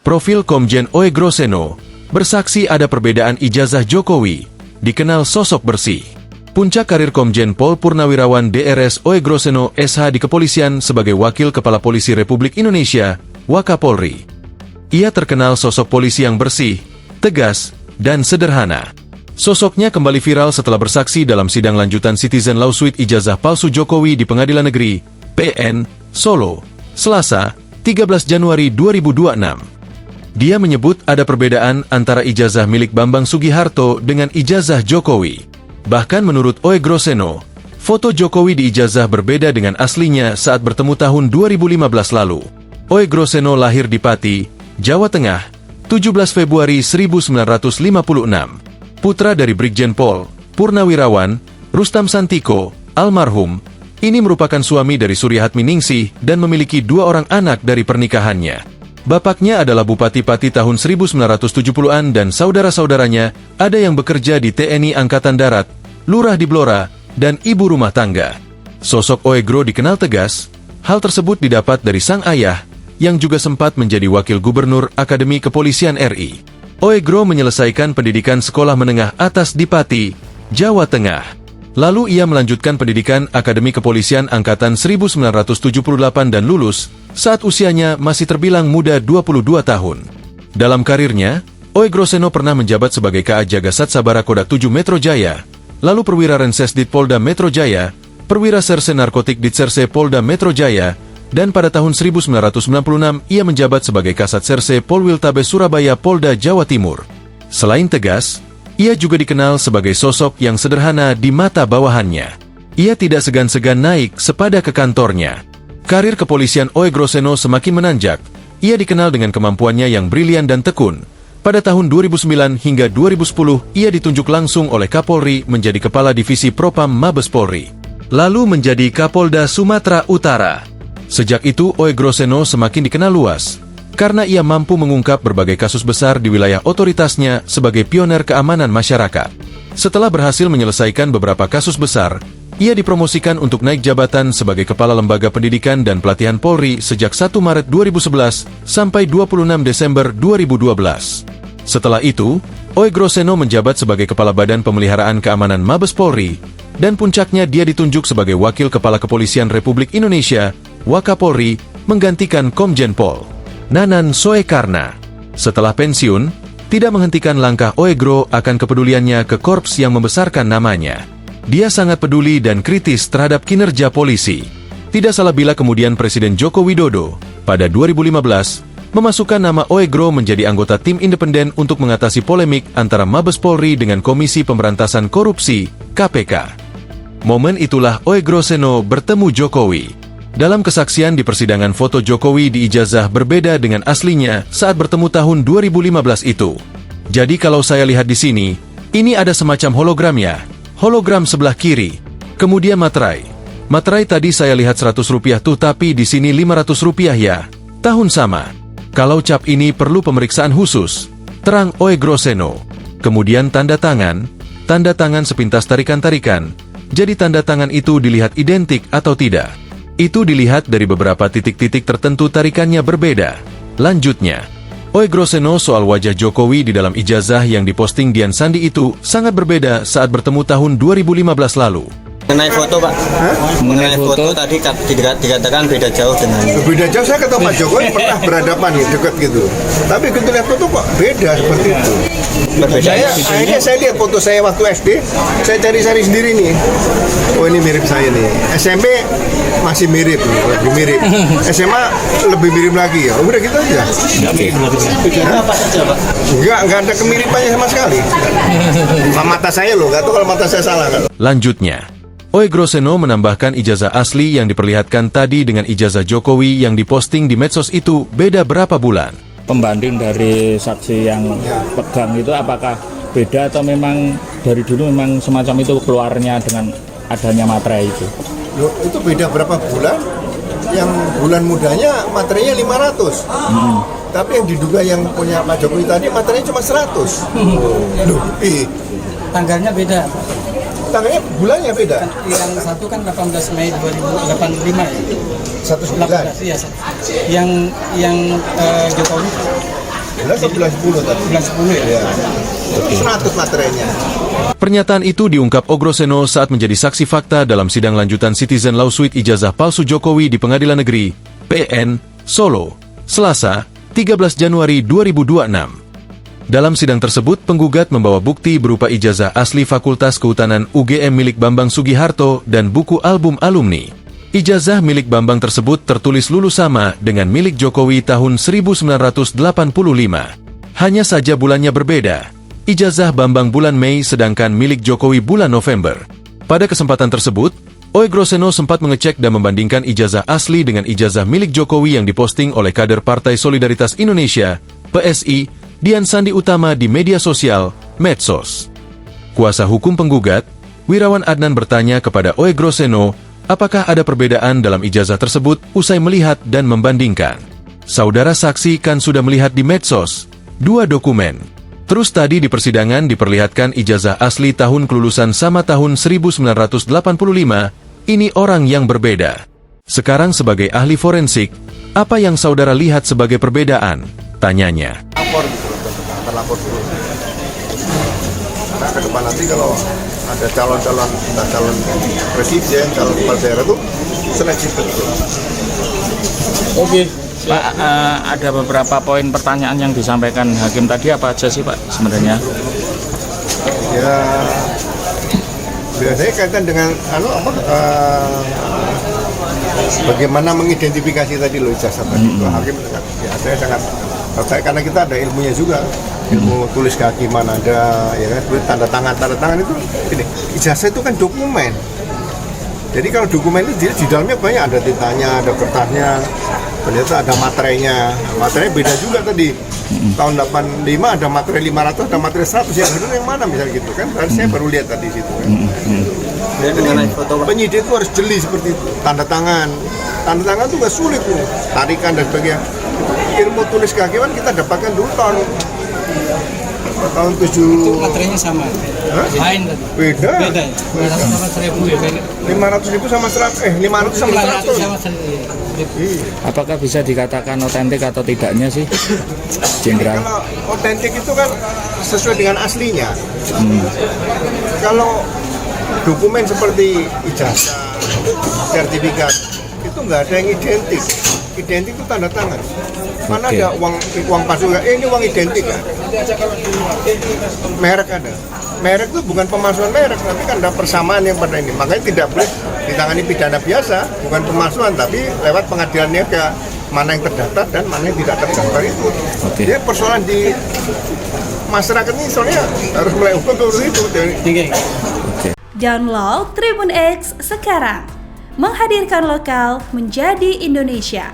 Profil Komjen Oegroseno bersaksi ada perbedaan ijazah Jokowi, dikenal sosok bersih. Puncak karir Komjen Pol Purnawirawan Drs Oegroseno SH di kepolisian sebagai Wakil Kepala Polisi Republik Indonesia, Wakapolri. Ia terkenal sosok polisi yang bersih, tegas, dan sederhana. Sosoknya kembali viral setelah bersaksi dalam sidang lanjutan Citizen Lawsuit ijazah palsu Jokowi di Pengadilan Negeri, PN, Solo, Selasa, 13 Januari 2026. Dia menyebut ada perbedaan antara ijazah milik Bambang Sugiharto dengan ijazah Jokowi. Bahkan menurut Oegroseno, foto Jokowi di ijazah berbeda dengan aslinya saat bertemu tahun 2015 lalu. Oegroseno lahir di Pati, Jawa Tengah, 17 Februari 1956. Putra dari Brigjen Pol Purnawirawan Rustam Santiko, almarhum. Ini merupakan suami dari Suryahatmi Ningsih dan memiliki 2 orang anak dari pernikahannya. Bapaknya adalah Bupati Pati tahun 1970-an dan saudara-saudaranya ada yang bekerja di TNI Angkatan Darat, lurah di Blora, dan ibu rumah tangga. Sosok Oegro dikenal tegas. Hal tersebut didapat dari sang ayah, yang juga sempat menjadi Wakil Gubernur Akademi Kepolisian RI. Oegro menyelesaikan pendidikan sekolah menengah atas di Pati, Jawa Tengah. Lalu ia melanjutkan pendidikan Akademi Kepolisian Angkatan 1978 dan lulus saat usianya masih terbilang muda 22 tahun. Dalam karirnya, Oegroseno pernah menjabat sebagai KA Jagasat Sabara Kodak 7 Metro Jaya, lalu Perwira Rensesdit Polda Metro Jaya, Perwira Serse Narkotik Ditserse Polda Metro Jaya, dan pada tahun 1996 ia menjabat sebagai Kasat Serse Polwiltabes Surabaya Polda Jawa Timur. Selain tegas, ia juga dikenal sebagai sosok yang sederhana di mata bawahannya. Ia tidak segan-segan naik sepada ke kantornya. Karir kepolisian Oegroseno semakin menanjak. Ia dikenal dengan kemampuannya yang brilian dan tekun. Pada tahun 2009 hingga 2010, ia ditunjuk langsung oleh Kapolri menjadi Kepala Divisi Propam Mabes Polri. Lalu menjadi Kapolda Sumatera Utara. Sejak itu, Oegroseno semakin dikenal luas, karena ia mampu mengungkap berbagai kasus besar di wilayah otoritasnya sebagai pioner keamanan masyarakat. Setelah berhasil menyelesaikan beberapa kasus besar, ia dipromosikan untuk naik jabatan sebagai Kepala Lembaga Pendidikan dan Pelatihan Polri sejak 1 Maret 2011 sampai 26 Desember 2012. Setelah itu, Oegroseno menjabat sebagai Kepala Badan Pemeliharaan Keamanan Mabes Polri, dan puncaknya dia ditunjuk sebagai Wakil Kepala Kepolisian Republik Indonesia, Wakapolri, menggantikan Komjen Pol Nanan Soekarna. Setelah pensiun, tidak menghentikan langkah Oegro akan kepeduliannya ke korps yang membesarkan namanya. Dia sangat peduli dan kritis terhadap kinerja polisi. Tidak salah bila kemudian Presiden Joko Widodo, pada 2015, memasukkan nama Oegro menjadi anggota tim independen untuk mengatasi polemik antara Mabes Polri dengan Komisi Pemberantasan Korupsi, KPK. Momen itulah Oegroseno bertemu Jokowi. Dalam kesaksian di persidangan, foto Jokowi di ijazah berbeda dengan aslinya saat bertemu tahun 2015 itu. Jadi kalau saya lihat di sini, ini ada semacam hologramnya. Hologram sebelah kiri. Kemudian materai. Materai tadi saya lihat Rp100 tuh, tapi di sini Rp500 ya. Tahun sama. Kalau cap ini perlu pemeriksaan khusus, terang Oegroseno. Kemudian tanda tangan sepintas tarikan-tarikan. Jadi tanda tangan itu dilihat identik atau tidak. Itu dilihat dari beberapa titik-titik tertentu tarikannya berbeda. Lanjutnya, Oegroseno soal wajah Jokowi di dalam ijazah yang diposting Dian Sandi itu sangat berbeda saat bertemu tahun 2015 lalu. Mengenai foto, Pak. Mengenai foto tadi dikatakan beda jauh dengan... Beda jauh, saya ketemu Pak Jokowi pernah berhadapan dekat gitu. Tapi begitu lihat foto kok beda seperti itu. Akhirnya saya lihat foto saya waktu SD, saya cari-cari sendiri nih. Oh, ini mirip saya nih. SMP masih mirip, lebih mirip. SMA lebih mirip lagi ya. Udah gitu aja. Apa saja, Pak? Enggak ada kemiripannya sama sekali. Mata saya loh, nggak tahu kalau mata saya salah kan. Lanjutnya, Oegroseno menambahkan ijazah asli yang diperlihatkan tadi dengan ijazah Jokowi yang diposting di medsos itu beda berapa bulan. Pembanding dari saksi yang pegang itu apakah beda atau memang dari dulu memang semacam itu keluarnya dengan adanya materai itu? Loh, itu beda berapa bulan? Yang bulan mudanya materinya 500. Tapi yang diduga yang punya Pak Jokowi tadi materinya cuma 100. Loh, Tanggalnya beda. Tanggalnya bulannya beda. Yang satu kan 18 Mei 2085 ya. 19. Iya. Yang Jokowi 11 atau 11.10 tadi? 11.10 ya? Ya. 100 materainya. Pernyataan itu diungkap Ogrosono saat menjadi saksi fakta dalam sidang lanjutan Citizen Lawsuit ijazah palsu Jokowi di Pengadilan Negeri PN Solo, Selasa, 13 Januari 2026. Dalam sidang tersebut, penggugat membawa bukti berupa ijazah asli Fakultas Kehutanan UGM milik Bambang Sugiharto dan buku album alumni. Ijazah milik Bambang tersebut tertulis lulus sama dengan milik Jokowi tahun 1985. Hanya saja bulannya berbeda. Ijazah Bambang bulan Mei sedangkan milik Jokowi bulan November. Pada kesempatan tersebut, Oegrosono sempat mengecek dan membandingkan ijazah asli dengan ijazah milik Jokowi yang diposting oleh kader Partai Solidaritas Indonesia, PSI, Dian Sandi Utama di media sosial, Medsos. Kuasa hukum penggugat, Wirawan Adnan bertanya kepada Oegrosono, apakah ada perbedaan dalam ijazah tersebut usai melihat dan membandingkan. Saudara saksi kan sudah melihat di medsos, 2 dokumen. Terus tadi di persidangan diperlihatkan ijazah asli tahun kelulusan sama tahun 1985, ini orang yang berbeda. Sekarang sebagai ahli forensik, apa yang saudara lihat sebagai perbedaan? Tanyanya. Terlapor dulu. Nah, ke depan nanti kalau ada calon-calon, entah calon presiden, calon kepala daerah itu seleksi betul. Oke. Pak, ada beberapa poin pertanyaan yang disampaikan hakim tadi, apa aja sih Pak sebenarnya? Ya, biasanya kaitan dengan bagaimana mengidentifikasi tadi loh ijazah tadi. Hakim ya saya sangat tertarik karena kita ada ilmunya juga, ilmu tulis kehakiman ada, ya kan, tanda tangan itu ini ijazah itu kan dokumen. Jadi kalau dokumen itu di dalamnya banyak, ada tintanya, ada kertasnya, ternyata ada materainya. Materainya beda juga tadi. Tahun 85 ada materai 500, ada materai 100, yang benar yang mana misalnya gitu kan. Berarti saya baru lihat tadi situ kan. Penyidik itu harus jeli seperti itu, tanda tangan. Tanda tangan itu nggak sulit tuh, tarikan dan sebagainya. Ilmu tulis kehakiman kita dapatkan dulu tahun 7. Itu materainya sama. Lain tadi. Beda. Beda ya? 500 ya? 500.000 sama 100, 500 sama 500 sama 100. 100. Apakah bisa dikatakan otentik atau tidaknya sih, Jenderal? Kalau otentik itu kan sesuai dengan aslinya. Kalau dokumen seperti ijazah, sertifikat, itu nggak ada yang identik. Identik itu tanda tangan. Mana ada uang palsu? Ini uang identik kan? Merek ada. Merek itu bukan pemalsuan merek, tapi kan ada persamaan yang pada ini. Makanya tidak boleh ditangani pidana biasa, bukan pemalsuan, tapi lewat pengadilan niaga. Mana yang terdaftar dan mana yang tidak terdaftar itu. Jadi persoalan di masyarakat ini soalnya harus mulai hukum itu. Download Tribun X sekarang, menghadirkan lokal menjadi Indonesia.